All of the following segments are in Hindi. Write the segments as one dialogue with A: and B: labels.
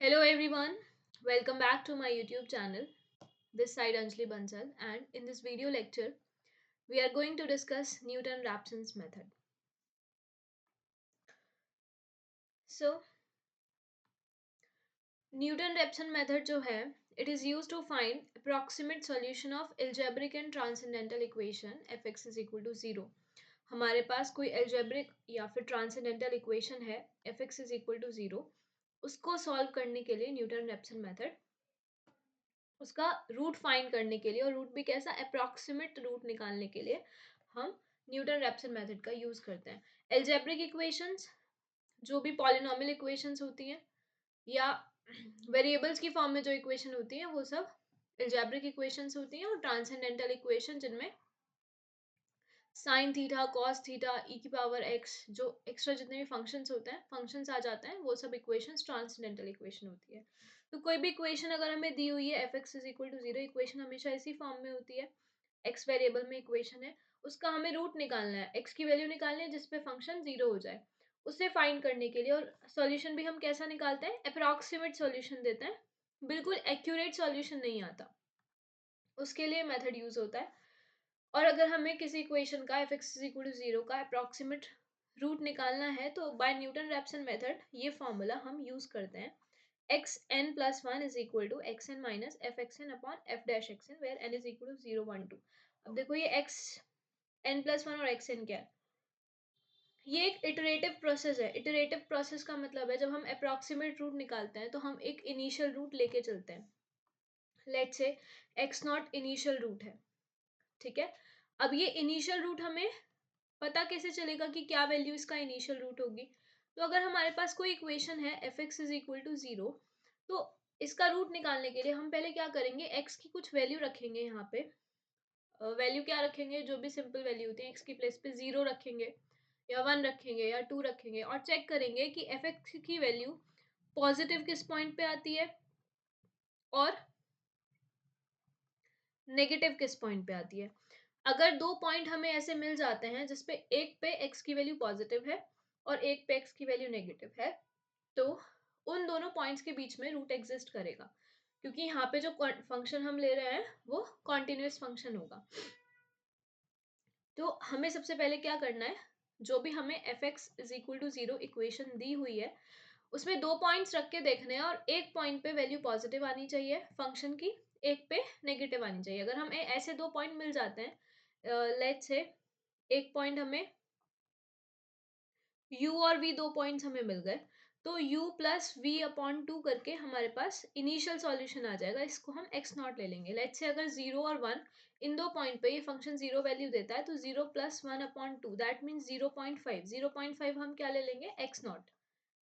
A: Hello everyone, welcome back to my YouTube channel. This side Anjali Bansal, and in this video lecture we are going to discuss Newton-Raphson's method. So Newton-Raphson method जो है, it is used to find approximate solution of algebraic and transcendental equation fx is equal to 0. हमारे पास कोई algebraic या फिर transcendental equation है fx is equal to 0, उसको solve करने के लिए Newton-Raphson method उसका रूट फाइंड करने के लिए और रूट भी कैसा अप्रॉक्सीमेट रूट निकालने के लिए हम न्यूटन रैप्सन मेथड का यूज करते हैं. एल्जेब्रिक इक्वेशंस जो भी पॉलिनॉमियल इक्वेशंस होती हैं या वेरिएबल्स की फॉर्म में जो इक्वेशन होती है वो सब एल्जेब्रिक इक्वेशंस होती हैं. और ट्रांसेंडेंटल इक्वेशन जिनमें sine theta cos theta E की पावर एक्स जो एक्स्ट्रा जितने भी फंक्शंस होते हैं फंक्शंस आ जाते हैं वो सब इक्वेशंस ट्रांसेंडेंटल इक्वेशन होती है. तो कोई भी इक्वेशन अगर हमें दी हुई है f x is equal to zero, equation हमेशा इसी फॉर्म में होती है. एक्स वेरिएबल में इक्वेशन है, उसका हमें रूट निकालना है, एक्स की वैल्यू निकालनी है जिसपे फंक्शन जीरो हो जाए. उसे फाइंड करने के लिए और सॉल्यूशन भी हम कैसा निकालते हैं, अप्रॉक्सीमेट सॉल्यूशन देते हैं, बिल्कुल एक्यूरेट सॉल्यूशन नहीं आता, उसके लिए मेथड यूज होता है. और अगर हमें किसी इक्वेशन का f x equal to zero का अप्रॉक्सीमेट रूट निकालना है तो बाय न्यूटन रैप्सन मेथड ये फॉर्मूला हम यूज करते हैं. X n plus one is equal to x n minus f x n upon f dash x n where n is equal to zero one two. अब देखो ये एक्स एन प्लस वन और एक्स एन क्या है, ये एक इटरेटिव प्रोसेस है. इटरेटिव प्रोसेस का मतलब है जब हम अप्रॉक्सीमेट रूट निकालते हैं तो हम एक इनिशियल रूट लेके चलते हैं. Let's say x not initial root है, ठीक है. अब ये इनिशियल रूट हमें पता कैसे चलेगा कि क्या वैल्यू इसका इनिशियल रूट होगी. तो अगर हमारे पास कोई इक्वेशन है f x is equal to zero, तो इसका रूट निकालने के लिए हम पहले क्या करेंगे, एक्स की कुछ वैल्यू रखेंगे. यहाँ पे वैल्यू क्या रखेंगे, जो भी सिंपल वैल्यू होती है एक्स की प्लेस पे जीरो रखेंगे या वन रखेंगे या टू रखेंगे और चेक करेंगे कि एफ एक्स की वैल्यू पॉजिटिव किस पॉइंट पे आती है और नेगेटिव किस पॉइंट पे आती है. अगर दो पॉइंट हमें ऐसे मिल जाते हैं जिसपे एक पे एक्स की वैल्यू पॉजिटिव है और एक पे एक्स की वैल्यू नेगेटिव है, तो उन दोनों पॉइंट्स के बीच में रूट एग्जिस्ट करेगा, क्योंकि यहाँ पे जो फंक्शन हम ले रहे हैं वो कॉन्टिन्यूस फंक्शन होगा. तो हमें सबसे पहले क्या करना है, जो भी हमें F x is equal to zero equation दी हुई है उसमें दो पॉइंट्स रख के देखने हैं और एक पॉइंट पे वैल्यू पॉजिटिव आनी चाहिए फंक्शन की, एक पे नेगेटिव आनी चाहिए. अगर हमें ऐसे दो पॉइंट मिल जाते हैं, लेट्स से एक पॉइंट हमें u और v दो पॉइंट्स हमें मिल गए, तो u plus v upon two करके हमारे पास इनिशियल सॉल्यूशन आ जाएगा. इसको हम x नॉट ले लेंगे. लेट्स से अगर जीरो और वन इन दो पॉइंट पे ये फंक्शन जीरो वैल्यू देता है तो zero plus one upon two that means 0.5. 0.5 हम क्या ले लेंगे, x नॉट,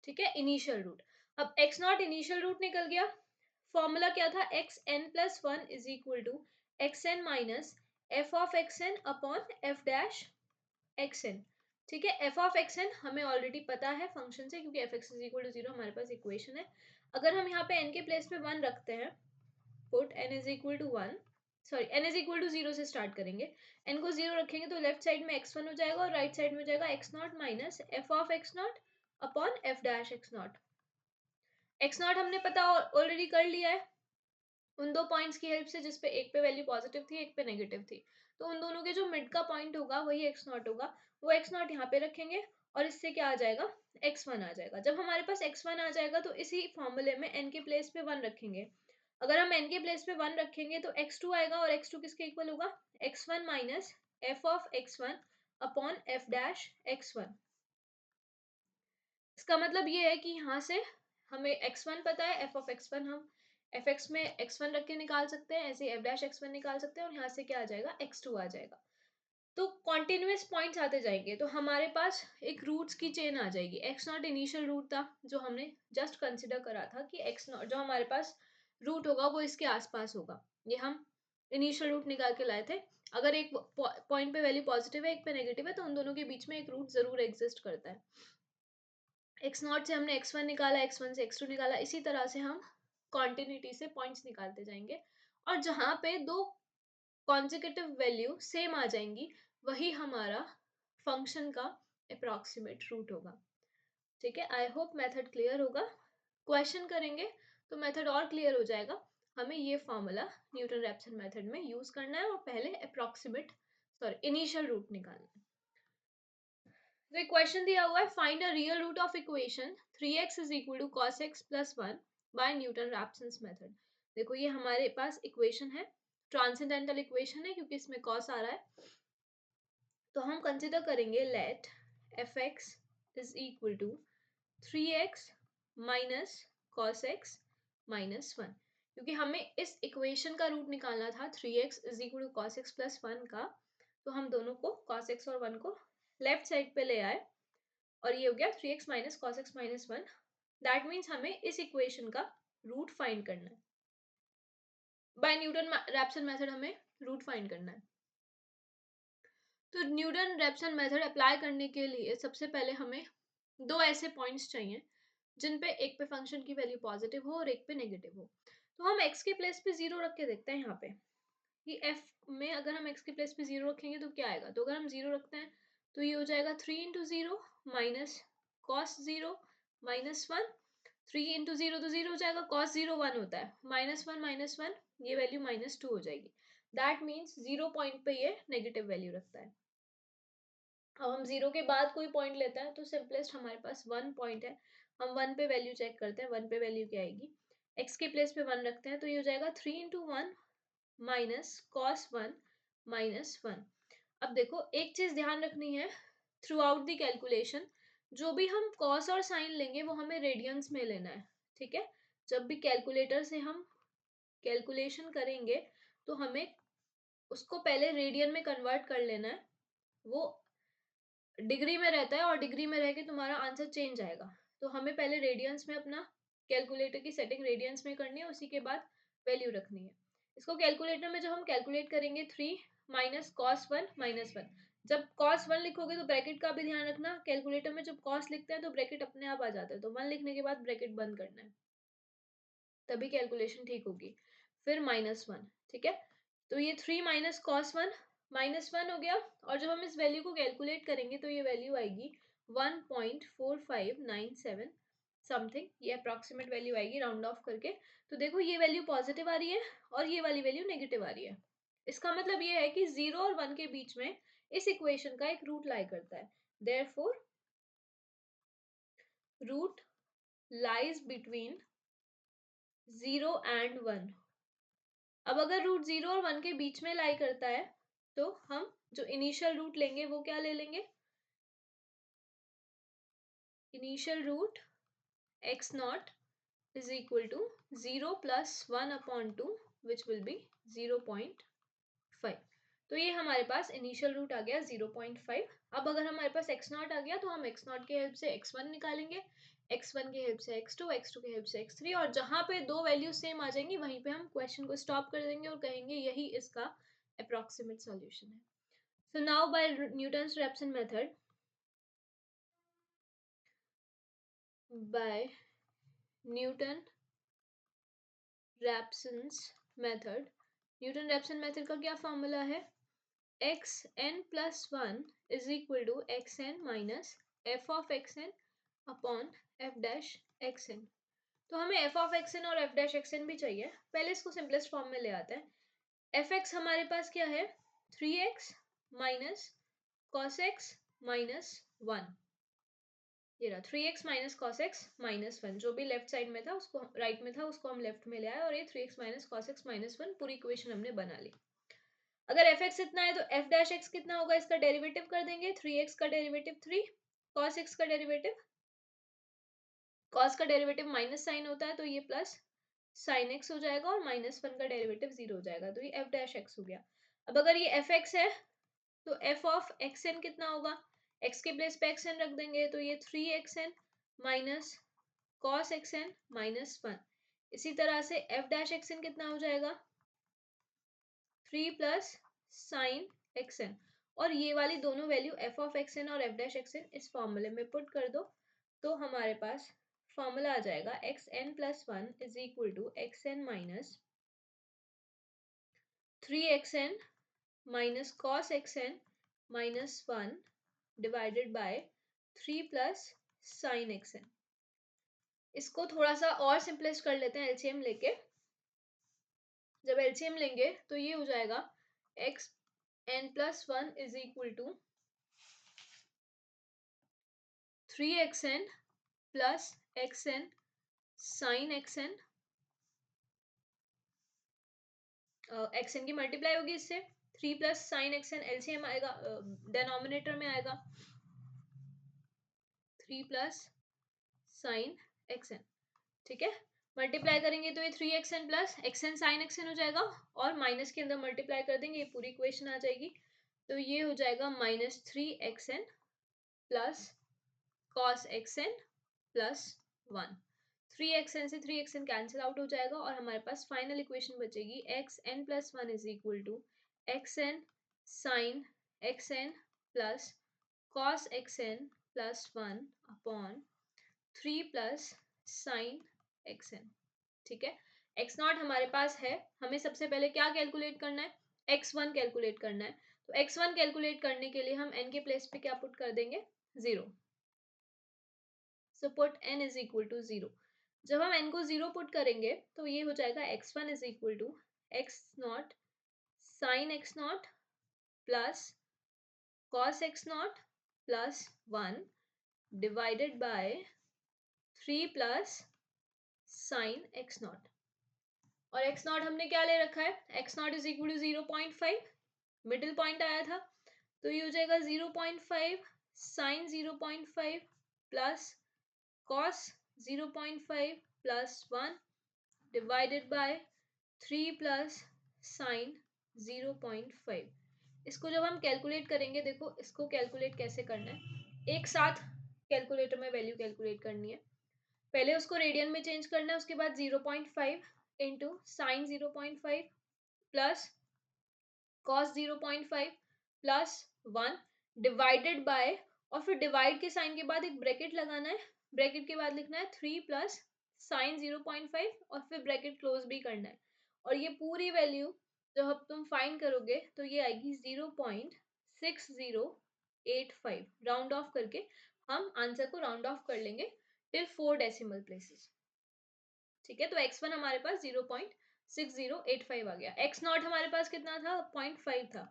A: ठीक है, इनिशियल रूट. अब x नॉट इनिशियल रूट निकल गया. फॉर्मूला क्या था, x n plus one is equal to x n minus f of x n upon f dash x n. ठीक है, एफ ऑफ एक्स एन हमें ऑलरेडी पता है फंक्शन से, क्योंकि f x is equal to zero हमारे पास इक्वेशन है. अगर हम यहाँ पे एन के प्लेस पे वन रखते हैं, put n is equal to one, sorry n is equal to zero से स्टार्ट करेंगे, एन को जीरो रखेंगे तो लेफ्ट साइड में एक्स वन हो जाएगा और राइट साइड में हो जाएगा x naught minus f of x naught upon f dash x naught. X naught हमने पता ऑलरेडी कर लिया है उन दो पॉइंट्स की हेल्प से, जिसपे एक पे वैल्यू पॉजिटिव थी एक पे नेगेटिव थी. तो उन दोनों के जो मिड का पॉइंट होगा वही एक्स नॉट होगा, वो एक्स नॉट यहाँ पे रखेंगे और इससे क्या आ जाएगा, एक्स वन आ जाएगा. जब हमारे पास एक्स वन आ जाएगा तो इसी फॉर्मूले में एन के प्लेस पे वन रखेंगे. अगर हम एन के प्लेस पे वन रखेंगे तो एक्स टू आएगा और एक्स टू किसके इक्वल होगा, x one minus f of x one upon f dash x one. इसका मतलब ये है कि यहाँ से हमें एक्स वन पता है, एफ ऑफ एक्स वन हम एफ एक्स में एक्स वन रख के निकाल सकते हैं, ऐसे एफ डैश एक्स वन निकाल सकते हैं और यहाँ से क्या आ जाएगा, एक्स टू आ जाएगा. तो कॉन्टिन्यूस पॉइंट्स आते जाएंगे तो हमारे पास एक रूट्स की चेन आ जाएगी. एक्स नॉट इनिशियल रूट था जो हमने जस्ट कंसिडर करा था कि एक्स नॉट जो हमारे पास रूट होगा वो इसके आसपास होगा, ये हम इनिशियल रूट निकाल के लाए थे. अगर एक पॉइंट पे वैल्यू पॉजिटिव है एक पे नेगेटिव है तो उन दोनों के बीच में एक रूट जरूर एग्जिस्ट करता है. एक्स नॉट से हमने एक्स वन निकाला, एक्स वन से एक्स टू निकाला, इसी तरह से हम कॉन्टिन्यूटी से पॉइंट्स निकालते जाएंगे और जहाँ पे दो कॉन्जिक्यूटिव वैल्यू सेम आ जाएंगी वही हमारा फंक्शन का अप्रॉक्सीमेट रूट होगा. ठीक है, आई होप मेथड क्लियर होगा. क्वेश्चन करेंगे तो मेथड और क्लियर हो जाएगा। हमें ये फॉर्मूला न्यूटन रैप्सन मेथड में यूज करना है और पहले इनिशियल रूट निकालना है। तो एक क्वेश्चन दिया हुआ है, find a real root of equation 3x is equal to cos x plus 1 by Newton Raphson's method. देखो ये हमारे पास इक्वेशन है, ट्रांसेंडेंटल इक्वेशन है क्योंकि इसमें cos आ रहा है। तो हम कंसिडर करेंगे let fx is equal to 3x minus cos x minus 1, क्योंकि हमें इस इक्वेशन का रूट निकालना था 3x is equal to cos x plus 1 का। तो हम दोनों को cos x और 1 को लेफ्ट साइड पे ले आए और ये हो गया 3x minus cos x minus 1। That means हमें इस इक्वेशन का रूट फाइंड करना है। बाय न्यूटन रैप्सन मेथड हमें रूट फाइंड करना है। तो न्यूटन रैप्सन मेथड अप्लाई करने के लिए सबसे पहले हमें दो ऐसे पॉइंट्स चाहिए जिन पे एक पे फंक्शन की वैल्यू पॉजिटिव हो और एक पे नेगेटिव हो। तो हम x के प्लेस पे 0 रख के देखते हैं यहाँ पे कि f में अगर हम x के प्लेस पे 0 रखेंगे तो क्या आएगा। तो अगर हम 0 रखते हैं तो ये हो जाएगा 3 into 0 minus cos 0 minus 1। 3 into 0 तो 0 हो जाएगा, कॉस 0 1 होता है, माइनस वन ये वैल्यू -2 हो जाएगी। दैट मीन्स 0 पॉइंट पे ये नेगेटिव वैल्यू रखता है। अब हम 0 के बाद कोई पॉइंट लेते हैं तो सिंपलेस्ट हमारे पास 1 पॉइंट है। हम 1 पे वैल्यू चेक करते हैं, 1 पे वैल्यू क्या आएगी। x के प्लेस पे 1 रखते हैं तो ये हो जाएगा 3 इंटू 1 माइनस कॉस 1 माइनस 1। अब देखो एक चीज ध्यान रखनी है थ्रू आउट द कैलकुलेशन, जो भी हम कॉस और साइन लेंगे वो हमें रेडियंस में लेना है। ठीक है, जब भी कैलकुलेटर से हम कैलकुलेशन करेंगे तो हमें उसको पहले रेडियन में कन्वर्ट कर लेना है। वो डिग्री में रहता है और डिग्री में रह के तुम्हारा आंसर चेंज आएगा। तो हमें पहले रेडियंस में अपना कैलकुलेटर की सेटिंग रेडियंस में करनी है, उसी के बाद वैल्यू रखनी है। इसको कैलकुलेटर में जब हम कैलकुलेट करेंगे 3 माइनस कॉस 1 माइनस 1, जब cos 1 लिखोगे तो ब्रैकेट का भी ध्यान रखना। कैलकुलेटर में जब cos लिखते हैं तो ब्रैकेट अपने आप आ जाता है, तो 1 लिखने के बाद ब्रैकेट बंद करना है, तभी कैलकुलेशन ठीक होगी। फिर -1, ठीक है। तो ये 3 माइनस कॉस 1 माइनस 1 हो गया और जब हम इस वैल्यू को कैलकुलेट करेंगे तो ये वैल्यू आएगी 1.4597 समथिंग। ये अप्रॉक्सीमेट वैल्यू आएगी राउंड ऑफ करके। तो देखो ये वैल्यू पॉजिटिव आ रही है और ये वाली वैल्यू नेगेटिव आ रही है। इसका मतलब ये है कि 0 और 1 के बीच में इस इक्वेशन का एक रूट लाई करता है। Therefore root lies between 0 and 1। अब अगर रूट 0 और 1 के बीच में लाई करता है तो हम जो इनिशियल रूट लेंगे वो क्या ले लेंगे, initial root x naught is equal to 0 plus 1 upon 2 which will be 0.5। तो ये हमारे पास इनिशियल रूट आ गया 0.5। अब अगर हमारे पास x नॉट आ गया तो हम x नॉट की हेल्प से x1 निकालेंगे, x1 की हेल्प से x2, x2 की हेल्प से x3, और जहां पे दो वैल्यू सेम आ जाएंगी वहीं पे हम क्वेश्चन को स्टॉप कर देंगे और कहेंगे यही इसका अप्रॉक्सीमेट सॉल्यूशन है। So now by Newton's Raphson method, by Newton Raphson's method, Newton Raphson method का क्या फॉर्मूला है, x n plus 1 is equal to x n minus f of x n upon f dash x n। तो हमें f of x n और f dash x n भी चाहिए। पहले इसको सिंपलेस्ट फॉर्म में ले आते हैं। f x हमारे पास क्या है, 3x minus cos x minus 1। ये रहा 3x minus cos x minus 1, जो भी लेफ्ट साइड में था उसको राइट में था उसको हम लेफ्ट में ले आए और ये 3x minus cos x minus 1 पूरी इक्वेशन हमने बना ली। अगर एफ एक्स इतना है तो एफ डैश एक्स कितना होगा, इसका डेरिवेटिव कर देंगे। 3x का डेरिवेटिव 3, कॉस एक्स का डेरिवेटिव, कॉस का डेरिवेटिव माइनस साइन होता है तो ये प्लस साइन एक्स हो जाएगा और -1 का डेरिवेटिव 0 हो जाएगा, तो ये एफ डैश एक्स हो गया। अब अगर ये एफ एक्स है तो एफ ऑफ एक्स एन कितना होगा, एक्स के प्लेस पे एक्स एन रख देंगे तो ये 3xn minus cos x n minus 1। इसी तरह से एफ डैश एक्स एन कितना हो जाएगा, 3 प्लस साइन एक्स एन, और ये वाली दोनों value f of x n और एफ डैश एक्स एन इस फॉर्मूले में पुट कर दो तो हमारे पास फॉर्मूला आ जाएगा x n plus 1 is equal to x n minus 3xn minus cos x n minus 1 divided by 3 plus sin xn। इसको थोड़ा सा और सिंपलेस्ट कर लेते हैं एलसीएम लेके। जब एलसीएम लेंगे तो ये हो जाएगा x n plus one is equal to 3xn plus xn sine xn, xn की मल्टीप्लाई होगी इससे, 3 प्लस साइन xn एलसीएम आएगा, डिनोमिनेटर में आएगा 3 प्लस साइन xn। ठीक है, मल्टीप्लाई करेंगे तो ये 3xn plus xn sine xn हो जाएगा, और माइनस के अंदर मल्टीप्लाई कर देंगे, ये पूरी इक्वेशन आ जाएगी। तो ये हो जाएगा -3xn plus cos xn plus 1। 3xn से 3xn कैंसिल आउट हो जाएगा, और हमारे पास फाइनल इक्वेशन बचेगी xn plus one is equal to xn sine xn plus cos xn plus 1 upon 3 plus sine xn। ठीक है, x नॉट हमारे पास है, हमें सबसे पहले क्या कैलकुलेट करना है, x1 कैलकुलेट करना है। तो x1 कैलकुलेट करने के लिए हम n के प्लेस पे क्या पुट कर देंगे, 0। So put n is equal to 0। जब हम n को 0 पुट करेंगे तो ये हो जाएगा x1 is equal to x naught sine x naught plus cos x naught plus 1 divided by 3 plus sine x naught. और एक्स नॉट हमने क्या ले रखा है, x naught is equal to 0.5, middle point आया था, तो ये हो जाएगा 0.5 sine 0.5 plus cos 0.5 plus 1 divided by 3 plus sine 0.5। इसको जब हम कैलकुलेट करेंगे, देखो इसको कैलकुलेट कैसे करना है, एक साथ कैलकुलेटर में वैल्यू कैलकुलेट करनी है। पहले उसको रेडियन में चेंज करना है, उसके बाद 0.5 into sine 0.5 plus cos 0.5 plus 1 divided bye, और फिर डिवाइड के साइन के बाद एक ब्रैकेट लगाना है, ब्रैकेट के बाद लिखना है 3 प्लस साइन 0.5, और फिर ब्रैकेट क्लोज भी करना है। और ये पूरी वैल्यू जब अब तुम फाइंड करोगे तो ये आएगी 0.6085। राउंड ऑफ करके हम आंसर को राउंड ऑफ कर लेंगे टिल 4 डेसिमल प्लेसेस। ठीक है, तो x1 हमारे पास 0.6085 आ गया, x नॉट हमारे पास कितना था, 0.5 था।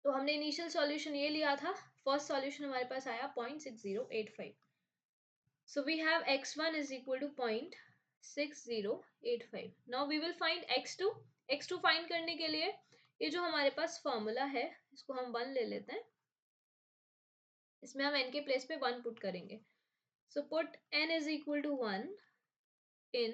A: तो हमने इनिशियल सॉल्यूशन ये लिया था, फर्स्ट सॉल्यूशन हमारे पास आया 0.6085। So we have x1 is equal to 0.6085। Now we will find x2। x2 find करने के लिए ये जो हमारे पास फॉर्मूला है, इसको हम 1 ले लेते हैं, इसमें हम n के प्लेस पे 1 पुट करेंगे। सो put n is equal to 1 in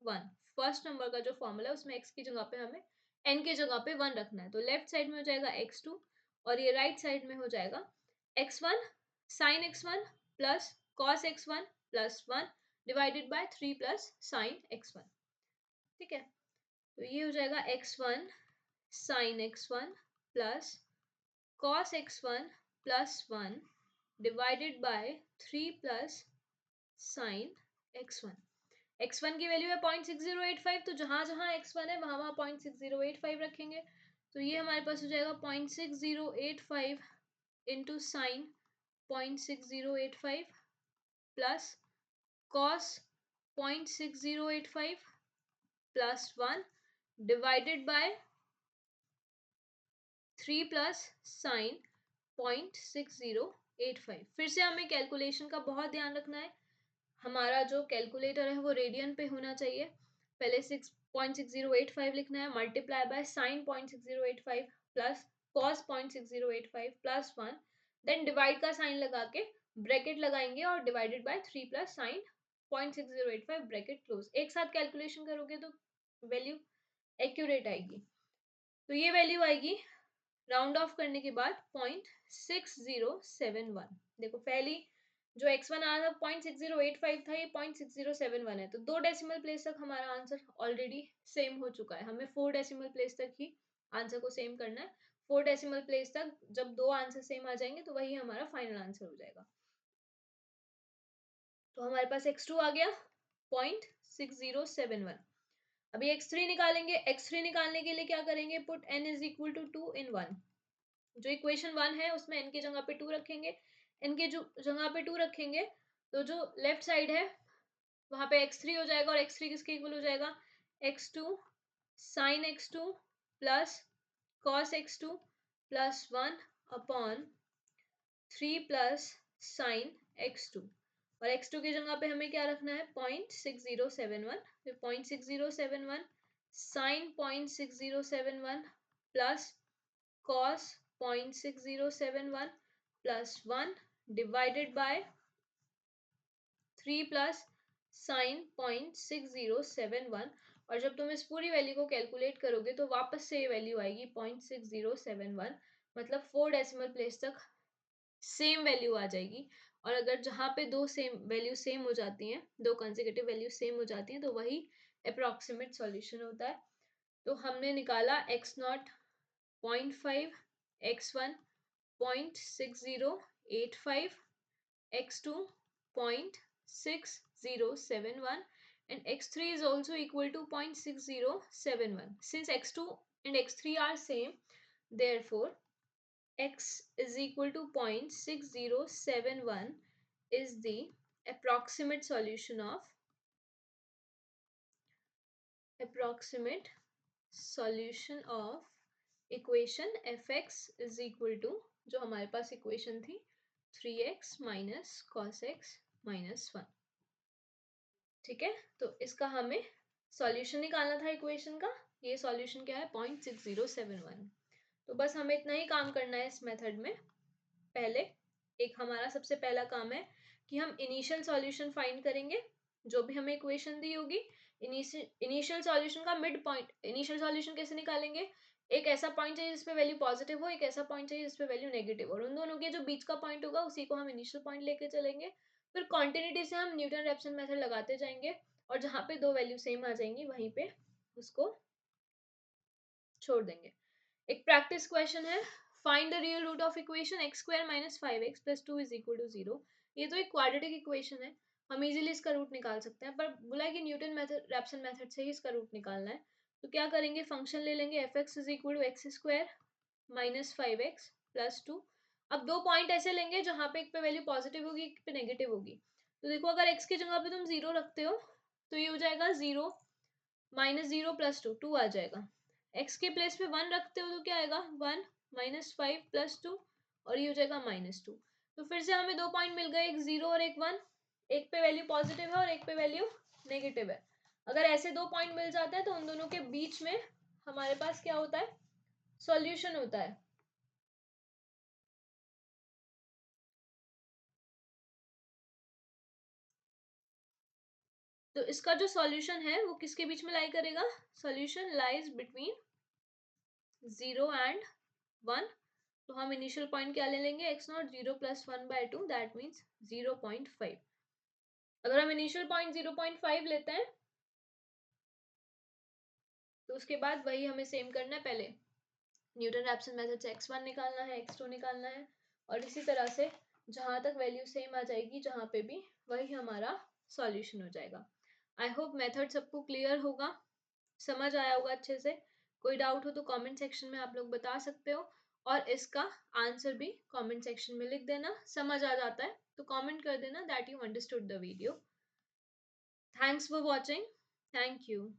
A: 1। First number का जो फॉर्मूला है उसमें x की जगह पे हमें n की जगह पे 1 रखना है, तो लेफ्ट साइड में हो जाएगा x2, और ये राइट साइड में हो जाएगा x1 sine x1 plus cos x1 plus 1 divided by 3 plus sine x1। ठीक है, तो ये हो जाएगा x1 sine x1 plus cos x1 plus 1 divided by 3 plus sine x1। x1 की वैल्यू है 0.6085, तो जहां जहां x1 है वहां वहां 0.6085 रखेंगे। तो ये हमारे पास हो जाएगा 0.6085 into sine 0.6085 plus cos 0.6085 plus 1 divided by 3 plus sine 0.6085। फिर से हमें कैलकुलेशन का बहुत ध्यान रखना है, हमारा जो कैलकुलेटर है वो रेडियन पे होना चाहिए। पहले 6.6085 लिखना है, multiply by sine 0.6085 plus cos 0.6085 plus 1, then divide का साइन लगा के ब्रैकेट लगाएंगे, और divided by 3 plus sine 0.6085 bracket close. एक साथ कैलकुलेशन करोगे तो वैल्यू एक्यूरेट आएगी। तो ये वैल्यू आएगी राउंड ऑफ करने के बाद 0.6071। देखो पहली जो x1 आया था 0.6085 था, ये 0.6071 है, तो 2 डेसिमल प्लेस तक हमारा आंसर ऑलरेडी सेम हो चुका है। हमें 4 डेसिमल प्लेस तक ही आंसर को सेम करना है। 4 डेसिमल प्लेस तक जब 2 आंसर सेम आ जाएंगे तो वही हमारा फाइनल आंसर हो जाएगा। तो हमारे पास x2 आ गया 0.6071। अभी x3 निकालेंगे। x3 निकालने के लिए क्या करेंगे, put n is equal to 2 in 1। जो इक्वेशन 1 है उसमें n की जगह पे 2 रखेंगे, n की जो जगह पे 2 रखेंगे तो जो लेफ्ट साइड है वहां पे x3 हो जाएगा, और x3 किसके इक्वल हो जाएगा, x2 sin x2 plus cos x2 plus 1/3 plus sin x2, और x2 की जगह पे हमें क्या रखना है, 0.6071, फिर 0.6071 sin 0.6071 plus cos 0.6071 plus 1 divided by 3 plus sign 0.6071, और जब तुम इस पूरी वैल्यू को कैलकुलेट करोगे तो वापस से ये वैल्यू आएगी 0.6071, मतलब 4 डेसिमल प्लेस तक सेम वैल्यू आ जाएगी। और अगर जहाँ पे दो सेम वैल्यू सेम हो जाती हैं, दो कंसेक्यूटिव वैल्यू सेम हो जाती हैं, तो वही अप्रॉक्सीमेट सॉल्यूशन होता है। तो हमने निकाला x0 0.5, x1 0.6085, x2 0.6071, and x3 is also equal to 0.6071. Since x2 and x3 are same, therefore x is equal to 0.6071 is the approximate solution of equation fx is equal to, जो हमारे पास इक्वेशन थी, 3x minus cos x minus 1। ठीक है, तो इसका हमें सॉल्यूशन निकालना था इक्वेशन का। ये सॉल्यूशन क्या है, 0.6071। तो बस हमें इतना ही काम करना है इस मेथड में। पहले एक हमारा सबसे पहला काम है कि हम इनिशियल सॉल्यूशन फाइंड करेंगे, जो भी हमें इक्वेशन दी होगी। इनिशियल सॉल्यूशन का मिड पॉइंट, इनिशियल सॉल्यूशन कैसे निकालेंगे, एक ऐसा पॉइंट चाहिए जिसपे वैल्यू पॉजिटिव हो, एक ऐसा पॉइंट चाहिए जिसपे वैल्यू नेगेटिव, और उन दोनों के जो बीच का पॉइंट होगा उसी को हम इनिशियल पॉइंट लेके चलेंगे। फिर कॉन्टिन्यूटी से हम न्यूटन रेप्सन मेथड लगाते जाएंगे, और जहाँ पे दो वैल्यू सेम आ जाएंगी वहीं पे उसको छोड़ देंगे। एक प्रैक्टिस क्वेश्चन है, find the real root of equation x² minus 5x plus 2 is equal to 0। ये तो एक क्वाड्रेटिक इक्वेशन है, हम इजीली इसका रूट निकाल सकते हैं, पर बोला है कि न्यूटन मेथड, रैप्सन मेथड से ही इसका रूट निकालना है। तो क्या करेंगे, फंक्शन ले लेंगे fx is equal to x² minus 5x plus 2। अब दो पॉइंट ऐसे लेंगे जहाँ पे एक पे वैल्यू पॉजिटिव होगी, एक पे नेगेटिव होगी। तो देखो, अगर x की जगह पे तुम 0 रखते हो तो ये हो जाएगा 0 माइनस 0 प्लस 2 आ जाएगा। x के प्लेस पे 1 रखते हो तो क्या आएगा, 1 माइनस 5 प्लस 2, और ये हो जाएगा -2। तो फिर से हमें दो पॉइंट मिल गए, एक 0 और एक 1। एक पे वैल्यू पॉजिटिव है और एक पे वैल्यू नेगेटिव है। अगर ऐसे दो पॉइंट मिल जाते हैं तो उन दोनों के बीच में हमारे पास क्या होता है, सॉल्यूशन होता है। तो इसका जो सॉल्यूशन है वो किसके बीच में लाई करेगा, सॉल्यूशन लाइज बिटवीन 0 एंड 1। तो हम इनिशियल पॉइंट क्या ले लेंगे, x0 0 प्लस 1/2, दैट मीन्स 0.5। अगर हम इनिशियल पॉइंट 0.5 लेते हैं तो उसके बाद वही हमें सेम करना है, पहले न्यूटन रैप्सन मेथड से x1 निकालना है, x2 निकालना है, और इसी तरह से जहां तक वैल्यू सेम आ जाएगी जहां पे भी, वही हमारा सॉल्यूशन हो जाएगा। आई होप मेथड सबको क्लियर होगा, समझ आया होगा अच्छे से। कोई डाउट हो तो कमेंट सेक्शन में आप लोग बता सकते हो, और इसका आंसर भी कमेंट सेक्शन में लिख देना। समझ आ जाता है तो कमेंट कर देना that you understood the video. Thanks for watching, thank you.